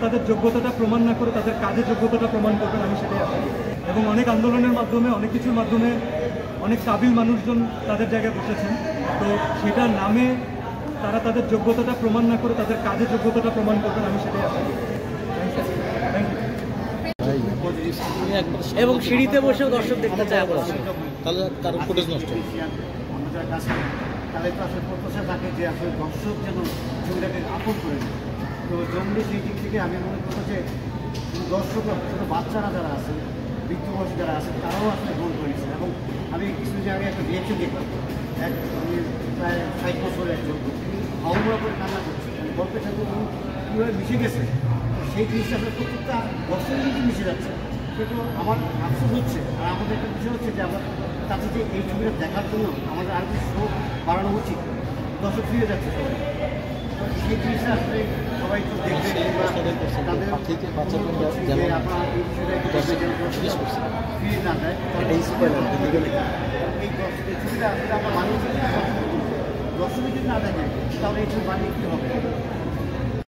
তাদের যোগ্যতাটা প্রমাণ না করে তাদের কাজের যোগ্যতাটা প্রমাণ করবেন, আমি সেটাই আশা করি। এবং অনেক আন্দোলনের মাধ্যমে, অনেক কিছুর মাধ্যমে অনেক কাবিল মানুষজন তাদের জায়গায় বসেছেন। তো সেটার নামে তারা তাদের যোগ্যতাটা প্রমাণ না করে তাদের কাজের যোগ্যতাটা প্রমাণ করবেন, আমি সেটাই আশা করি। এবং সিঁড়িতে বসেও দর্শক দেখতে চায়, তাহলে তার ফুটেজ নষ্ট। তাহলে তো আসলে প্রত্যাশা থাকে যে আসলে দর্শক যেন ছবিটাকে আপন করে নেয়। তো জঙ্গলি সেই দিক থেকে আমি মনে করবো যে দর্শক, ছোটো বাচ্চারা যারা আছে, বৃদ্ধ বয়সী যারা আছে, তারাও আসলে গ্রহণ করে নিচ্ছে। এবং আমি কিছুদিন আগে একটা রিয়েকশন দেখলাম, আমি প্রায় 60 বছরের একজন হাওয়া করে কান্না করছে, গল্পের সাথে কীভাবে মিশে গেছে, সেই জিনিসটা আসলে প্রত্যেকটা দর্শকের কিন্তু মিশে যাচ্ছে। কিন্তু আমার আফসোস হচ্ছে, আর আমাদের একটা বিষয় হচ্ছে যে আমরা তাতে যে এই ছবিটা দেখার জন্য আমাদের আর কিছু শো বাড়ানো উচিত। দর্শক ফিরে যাচ্ছে সবাই, সেই জিনিসটা আসলে সবাই একটু দেখবেন, তাদের আপনার এই বিষয়টা ফিরে না যায়। এই ছবিটা আসলে আমরা মানুষ দর্শকের যদি না দেখেন তাহলে এই ছবি বানিয়ে কী হবে?